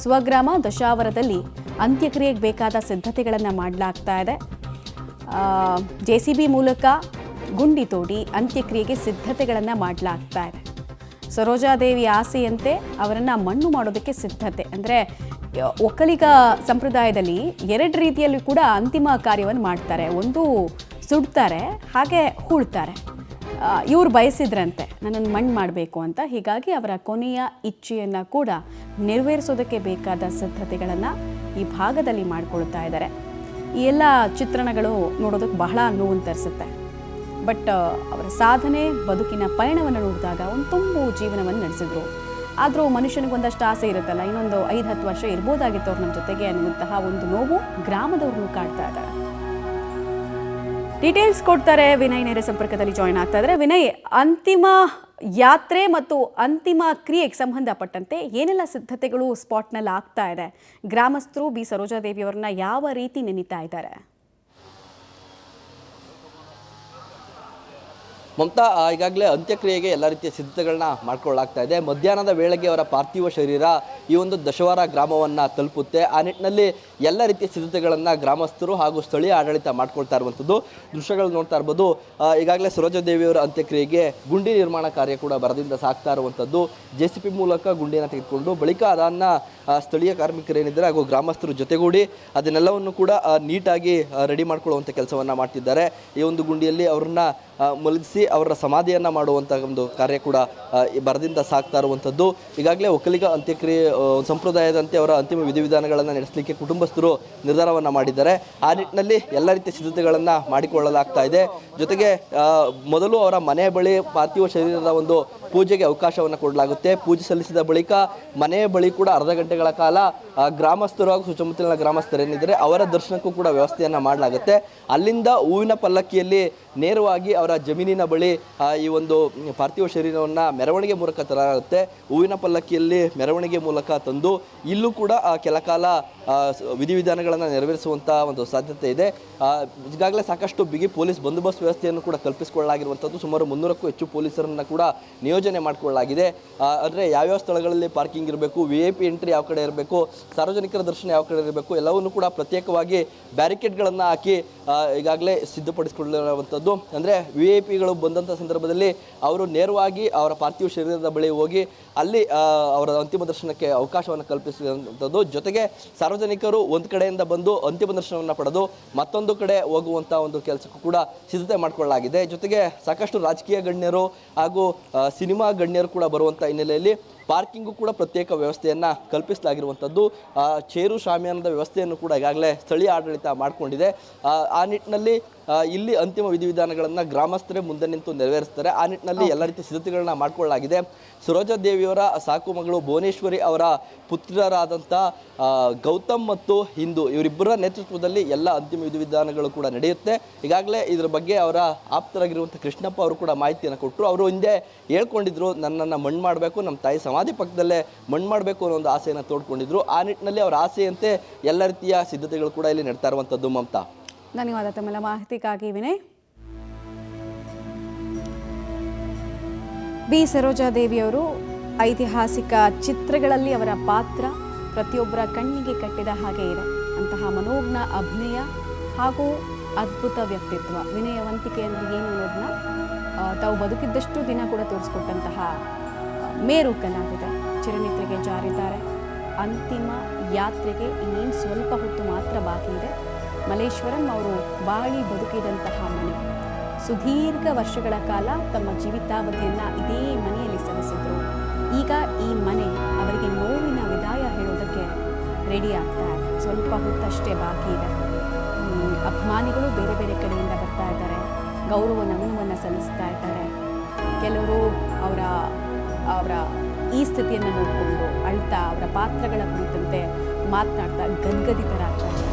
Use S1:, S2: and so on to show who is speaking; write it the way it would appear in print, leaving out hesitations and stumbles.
S1: ಸ್ವಗ್ರಾಮ ದಶಾವರದಲ್ಲಿ ಅಂತ್ಯಕ್ರಿಯೆಗೆ ಬೇಕಾದ ಸಿದ್ಧತೆಗಳನ್ನು ಮಾಡಲಾಗ್ತಾ ಇದೆ. JCB ಮೂಲಕ ಗುಂಡಿ ತೋಡಿ ಅಂತ್ಯಕ್ರಿಯೆಗೆ ಸಿದ್ಧತೆಗಳನ್ನು ಮಾಡಲಾಗ್ತಾ ಇದೆ. ಸರೋಜಾದೇವಿ ಆಸೆಯಂತೆ ಅವರನ್ನು ಮಣ್ಣು ಮಾಡೋದಕ್ಕೆ ಸಿದ್ಧತೆ. ಅಂದರೆ ಒಕ್ಕಲಿಗ ಸಂಪ್ರದಾಯದಲ್ಲಿ ಎರಡು ರೀತಿಯಲ್ಲಿ ಕೂಡ ಅಂತಿಮ ಕಾರ್ಯವನ್ನು ಮಾಡ್ತಾರೆ. ಒಂದು ಸುಡ್ತಾರೆ, ಹಾಗೆ ಹೂಳ್ತಾರೆ. ಇವ್ರು ಬಯಸಿದ್ರಂತೆ ನನ್ನನ್ನು ಮಣ್ಣು ಮಾಡಬೇಕು ಅಂತ. ಹೀಗಾಗಿ ಅವರ ಕೊನೆಯ ಇಚ್ಛೆಯನ್ನು ಕೂಡ ನೆರವೇರಿಸೋದಕ್ಕೆ ಬೇಕಾದ ಸಿದ್ಧತೆಗಳನ್ನು ಈ ಭಾಗದಲ್ಲಿ ಮಾಡಿಕೊಳ್ತಾ ಇದ್ದಾರೆ. ಈ ಎಲ್ಲ ಚಿತ್ರಣಗಳು ನೋಡೋದಕ್ಕೆ ಬಹಳ ನೋವು ತರಿಸುತ್ತೆ. ಬಟ್ ಅವರ ಸಾಧನೆ, ಬದುಕಿನ ಪಯಣವನ್ನು ನೋಡಿದಾಗ ಒಂದು ತುಂಬು ಜೀವನವನ್ನು ನಡೆಸಿದ್ರು. ಆದರೂ ಮನುಷ್ಯನಿಗೊಂದಷ್ಟು ಆಸೆ ಇರುತ್ತಲ್ಲ, ಇನ್ನೊಂದು 5-10 ವರ್ಷ ಇರ್ಬೋದಾಗಿತ್ತು ಅವ್ರು ನಮ್ಮ ಜೊತೆಗೆ ಅನ್ನುವಂತಹ ಒಂದು ನೋವು ಗ್ರಾಮದವ್ರನ್ನು ಕಾಡ್ತಾ ಇದ್ದಾರೆ. ಡೀಟೇಲ್ಸ್ ಕೊಡ್ತಾರೆ ವಿನಯ್, ನೇರ ಸಂಪರ್ಕದಲ್ಲಿ ಜಾಯ್ನ್ ಆಗ್ತಾ ಇದ್ದಾರೆ. ವಿನಯ್, ಅಂತಿಮ ಯಾತ್ರೆ ಮತ್ತು ಅಂತಿಮ ಕ್ರಿಯೆಗೆ ಸಂಬಂಧಪಟ್ಟಂತೆ ಏನೆಲ್ಲ ಸಿದ್ಧತೆಗಳು ಸ್ಪಾಟ್ನಲ್ಲಿ ಆಗ್ತಾ ಇದೆ? ಗ್ರಾಮಸ್ಥರು ಬಿ ಸರೋಜಾದೇವಿಯವರನ್ನ ಯಾವ ರೀತಿ ನೆನೀತಾ ಇದ್ದಾರೆ?
S2: ಮಮತಾ, ಈಗಾಗಲೇ ಅಂತ್ಯಕ್ರಿಯೆಗೆ ಎಲ್ಲ ರೀತಿಯ ಸಿದ್ಧತೆಗಳನ್ನ ಮಾಡ್ಕೊಳ್ಳಲಾಗ್ತಾ ಇದೆ. ಮಧ್ಯಾಹ್ನದ ವೇಳೆಗೆ ಅವರ ಪಾರ್ಥಿವ ಶರೀರ ಈ ಒಂದು ದಶವಾರ ಗ್ರಾಮವನ್ನು ತಲುಪುತ್ತೆ. ಆ ನಿಟ್ಟಿನಲ್ಲಿ ಎಲ್ಲ ರೀತಿಯ ಸಿದ್ಧತೆಗಳನ್ನು ಗ್ರಾಮಸ್ಥರು ಹಾಗೂ ಸ್ಥಳೀಯ ಆಡಳಿತ ಮಾಡ್ಕೊಳ್ತಾ ಇರುವಂಥದ್ದು ದೃಶ್ಯಗಳು ನೋಡ್ತಾ ಇರ್ಬೋದು. ಈಗಾಗಲೇ ಸರೋಜಾದೇವಿಯವರ ಅಂತ್ಯಕ್ರಿಯೆಗೆ ಗುಂಡಿ ನಿರ್ಮಾಣ ಕಾರ್ಯ ಕೂಡ ಭರದಿಂದ ಸಾಗ್ತಾ ಇರುವಂಥದ್ದು. JCB ಮೂಲಕ ಗುಂಡಿಯನ್ನು ತೆಗೆದುಕೊಂಡು ಬಳಿಕ ಅದನ್ನು ಸ್ಥಳೀಯ ಕಾರ್ಮಿಕರೇನಿದ್ದಾರೆ ಹಾಗೂ ಗ್ರಾಮಸ್ಥರು ಜೊತೆಗೂಡಿ ಅದನ್ನೆಲ್ಲವನ್ನು ಕೂಡ ನೀಟಾಗಿ ರೆಡಿ ಮಾಡ್ಕೊಳ್ಳುವಂಥ ಕೆಲಸವನ್ನು ಮಾಡ್ತಿದ್ದಾರೆ. ಈ ಒಂದು ಗುಂಡಿಯಲ್ಲಿ ಅವ್ರನ್ನ ಮಲಗಿಸಿ ಅವರ ಸಮಾಧಿಯನ್ನು ಮಾಡುವಂಥ ಒಂದು ಕಾರ್ಯ ಕೂಡ ಭರದಿಂದ ಸಾಗ್ತಾ ಇರುವಂಥದ್ದು. ಈಗಾಗಲೇ ಒಕ್ಕಲಿಗ ಅಂತ್ಯಕ್ರಿಯೆ ಸಂಪ್ರದಾಯದಂತೆ ಅವರ ಅಂತಿಮ ವಿಧಿವಿಧಾನಗಳನ್ನು ನಡೆಸಲಿಕ್ಕೆ ಕುಟುಂಬಸ್ಥರು ನಿರ್ಧಾರವನ್ನು ಮಾಡಿದ್ದಾರೆ. ಆ ನಿಟ್ಟಿನಲ್ಲಿ ಎಲ್ಲ ರೀತಿಯ ಸಿದ್ಧತೆಗಳನ್ನು ಮಾಡಿಕೊಳ್ಳಲಾಗ್ತಾ ಇದೆ. ಜೊತೆಗೆ ಮೊದಲು ಅವರ ಮನೆಯ ಬಳಿ ಪಾರ್ಥಿವ ಶರೀರದ ಒಂದು ಪೂಜೆಗೆ ಅವಕಾಶವನ್ನು ಕೊಡಲಾಗುತ್ತೆ. ಪೂಜೆ ಸಲ್ಲಿಸಿದ ಬಳಿಕ ಮನೆಯ ಬಳಿ ಕೂಡ ಅರ್ಧ ಗಂಟೆಗಳ ಕಾಲ ಗ್ರಾಮಸ್ಥರು ಹಾಗೂ ಸುತ್ತಮುತ್ತಲಿನ ಗ್ರಾಮಸ್ಥರೇನಿದ್ದಾರೆ ಅವರ ದರ್ಶನಕ್ಕೂ ಕೂಡ ವ್ಯವಸ್ಥೆಯನ್ನು ಮಾಡಲಾಗುತ್ತೆ. ಅಲ್ಲಿಂದ ಹೂವಿನ ಪಲ್ಲಕ್ಕಿಯಲ್ಲಿ ನೇರವಾಗಿ ಅವರ ಜಮೀನಿನ ಬಳಿ ಈ ಒಂದು ಪಾರ್ಥಿವ ಶರೀರವನ್ನು ಮೆರವಣಿಗೆ ಮೂಲಕ ತರಲಾಗುತ್ತೆ. ಹೂವಿನ ಪಲ್ಲಕ್ಕಿಯಲ್ಲಿ ಮೆರವಣಿಗೆ ಮೂಲಕ ತಂದು ಇಲ್ಲೂ ಕೂಡ ಕೆಲ ಕಾಲ ವಿಧಿವಿಧಾನಗಳನ್ನು ನೆರವೇರಿಸುವಂಥ ಒಂದು ಸಾಧ್ಯತೆ ಇದೆ. ಈಗಾಗಲೇ ಸಾಕಷ್ಟು ಬಿಗಿ ಪೊಲೀಸ್ ಬಂದೋಬಸ್ತ್ ವ್ಯವಸ್ಥೆಯನ್ನು ಕೂಡ ಕಲ್ಪಿಸಿಕೊಳ್ಳಲಾಗಿರುವಂಥದ್ದು. ಸುಮಾರು 300ಕ್ಕೂ ಹೆಚ್ಚು ಪೊಲೀಸರನ್ನು ಕೂಡ ನಿಯೋಜನೆ ಮಾಡಿಕೊಳ್ಳಲಾಗಿದೆ. ಅಂದರೆ ಯಾವ್ಯಾವ ಸ್ಥಳಗಳಲ್ಲಿ ಪಾರ್ಕಿಂಗ್ ಇರಬೇಕು, VIP ಎಂಟ್ರಿ ಯಾವ ಕಡೆ ಇರಬೇಕು, ಸಾರ್ವಜನಿಕರ ದರ್ಶನ ಯಾವ ಕಡೆ ಇರಬೇಕು, ಎಲ್ಲವನ್ನೂ ಕೂಡ ಪ್ರತ್ಯೇಕವಾಗಿ ಬ್ಯಾರಿಕೇಡ್ಗಳನ್ನು ಹಾಕಿ ಈಗಾಗಲೇ ಸಿದ್ಧಪಡಿಸಿಕೊಳ್ಳಿರುವಂಥದ್ದು. ಅಂದರೆ VIP ಬಂದಂಥ ಸಂದರ್ಭದಲ್ಲಿ ಅವರು ನೇರವಾಗಿ ಅವರ ಪಾರ್ಥಿವ ಶರೀರದ ಬಳಿ ಹೋಗಿ ಅಲ್ಲಿ ಅವರ ಅಂತಿಮ ದರ್ಶನಕ್ಕೆ ಅವಕಾಶವನ್ನು ಕಲ್ಪಿಸಿರುವಂಥದ್ದು. ಜೊತೆಗೆ ಸಾರ್ವಜನಿಕರು ಒಂದು ಕಡೆಯಿಂದ ಬಂದು ಅಂತಿಮ ದರ್ಶನವನ್ನು ಪಡೆದು ಮತ್ತೊಂದು ಕಡೆ ಹೋಗುವಂಥ ಒಂದು ಕೆಲಸಕ್ಕೂ ಕೂಡ ಸಿದ್ಧತೆ ಮಾಡಿಕೊಳ್ಳಲಾಗಿದೆ. ಜೊತೆಗೆ ಸಾಕಷ್ಟು ರಾಜಕೀಯ ಗಣ್ಯರು ಹಾಗೂ ಸಿನಿಮಾ ಗಣ್ಯರು ಕೂಡ ಬರುವಂಥ ಹಿನ್ನೆಲೆಯಲ್ಲಿ ಪಾರ್ಕಿಂಗು ಕೂಡ ಪ್ರತ್ಯೇಕ ವ್ಯವಸ್ಥೆಯನ್ನು ಕಲ್ಪಿಸಲಾಗಿರುವಂಥದ್ದು. ಚೇರು ಶಾಮಿಯಾನದ ವ್ಯವಸ್ಥೆಯನ್ನು ಕೂಡ ಈಗಾಗಲೇ ಸ್ಥಳೀಯ ಆಡಳಿತ ಮಾಡಿಕೊಂಡಿದೆ. ಆ ನಿಟ್ಟಿನಲ್ಲಿ ಇಲ್ಲಿ ಅಂತಿಮ ವಿಧಿವಿಧಾನಗಳನ್ನು ಗ್ರಾಮಸ್ಥರೇ ಮುಂದೆ ನಿಂತು ನೆರವೇರಿಸ್ತಾರೆ. ಆ ನಿಟ್ಟಿನಲ್ಲಿ ಎಲ್ಲ ರೀತಿಯ ಸಿದ್ಧತೆಗಳನ್ನ ಮಾಡಿಕೊಳ್ಳಲಾಗಿದೆ. ಸರೋಜಾದೇವಿಯವರ ಸಾಕು ಮಗಳು ಭುವನೇಶ್ವರಿ ಅವರ ಪುತ್ರರಾದಂಥ ಗೌತಮ್ ಮತ್ತು ಹಿಂದೂ ಇವರಿಬ್ಬರ ನೇತೃತ್ವದಲ್ಲಿ ಎಲ್ಲ ಅಂತಿಮ ವಿಧಿವಿಧಾನಗಳು ಕೂಡ ನಡೆಯುತ್ತೆ. ಈಗಾಗಲೇ ಇದರ ಬಗ್ಗೆ ಅವರ ಆಪ್ತರಾಗಿರುವಂಥ ಕೃಷ್ಣಪ್ಪ ಅವರು ಕೂಡ ಮಾಹಿತಿಯನ್ನು ಕೊಟ್ಟರು. ಅವರು ಹಿಂದೆ ಹೇಳ್ಕೊಂಡಿದ್ರು, ನನ್ನನ್ನು ಮಣ್ಣು ಮಾಡಬೇಕು, ನಮ್ಮ ತಾಯಿ ಸಮಾಧಿ ಪಕ್ಕದಲ್ಲೇ ಮಣ್ಣು ಮಾಡಬೇಕು ಅನ್ನೋ ಒಂದು ಆಸೆಯನ್ನು ತೋಡ್ಕೊಂಡಿದ್ರು. ಆ ನಿಟ್ಟಿನಲ್ಲಿ ಅವರ ಆಸೆಯಂತೆ ಎಲ್ಲ ರೀತಿಯ ಸಿದ್ಧತೆಗಳು ಕೂಡ ಇಲ್ಲಿ ನಡ್ತಾ ಇರುವಂಥದ್ದು. ಮಮತಾ,
S1: ಧನ್ಯವಾದ ತಮ್ಮೆಲ್ಲ ಮಾಹಿತಿಗಾಗಿ ವಿನಯ್. ಬಿ ಸರೋಜಾದೇವಿಯವರು ಐತಿಹಾಸಿಕ ಚಿತ್ರಗಳಲ್ಲಿ ಅವರ ಪಾತ್ರ ಪ್ರತಿಯೊಬ್ಬರ ಕಣ್ಣಿಗೆ ಕಟ್ಟಿದ ಹಾಗೆ ಇದೆ. ಅಂತಹ ಮನೋಜ್ಞ ಅಭಿನಯ ಹಾಗೂ ಅದ್ಭುತ ವ್ಯಕ್ತಿತ್ವ, ವಿನಯವಂತಿಕೆ ಅಂದರೆ ಏನು ಅನ್ನೋದನ್ನ ತಾವು ಬದುಕಿದ್ದಷ್ಟು ದಿನ ಕೂಡ ತೋರಿಸ್ಕೊಟ್ಟಂತಹ ಮೇರು ಕಲಾವಿದ ಚಿರನಿದ್ರೆಗೆ ಜಾರಿದ್ದಾರೆ. ಅಂತಿಮ ಯಾತ್ರೆಗೆ ಇನ್ನೇನು ಸ್ವಲ್ಪ ಹೊತ್ತು ಮಾತ್ರ ಬಾಕಿ ಇದೆ. ಮಲ್ಲೇಶ್ವರಂ ಅವರು ಬಾಳಿ ಬದುಕಿದಂತಹ ಮನೆ, ಸುದೀರ್ಘ ವರ್ಷಗಳ ಕಾಲ ತಮ್ಮ ಜೀವಿತಾವಧಿಯನ್ನು ಇದೇ ಮನೆಯಲ್ಲಿ ಸಲ್ಲಿಸಿದ್ರು. ಈಗ ಈ ಮನೆ ಅವರಿಗೆ ನೋವಿನ ವಿದಾಯ ಹೇಳೋದಕ್ಕೆ ರೆಡಿ ಆಗ್ತಾ ಇದೆ. ಸ್ವಲ್ಪ ಹೊತ್ತಷ್ಟೇ ಬಾಕಿ ಇದೆ. ಅಭಿಮಾನಿಗಳು ಬೇರೆ ಬೇರೆ ಕಡೆಯಿಂದ ಬರ್ತಾ ಇದ್ದಾರೆ, ಗೌರವ ನಮನವನ್ನು ಸಲ್ಲಿಸ್ತಾ ಇದ್ದಾರೆ. ಕೆಲವರು ಅವರ ಈ ಸ್ಥಿತಿಯನ್ನು ನೋಡಿಕೊಂಡು ಅಳ್ತಾ ಅವರ ಪಾತ್ರಗಳ ಕುರಿತಂತೆ ಮಾತನಾಡ್ತಾ ಗದ್ಗದಿತರಾಗ್ತಾರೆ.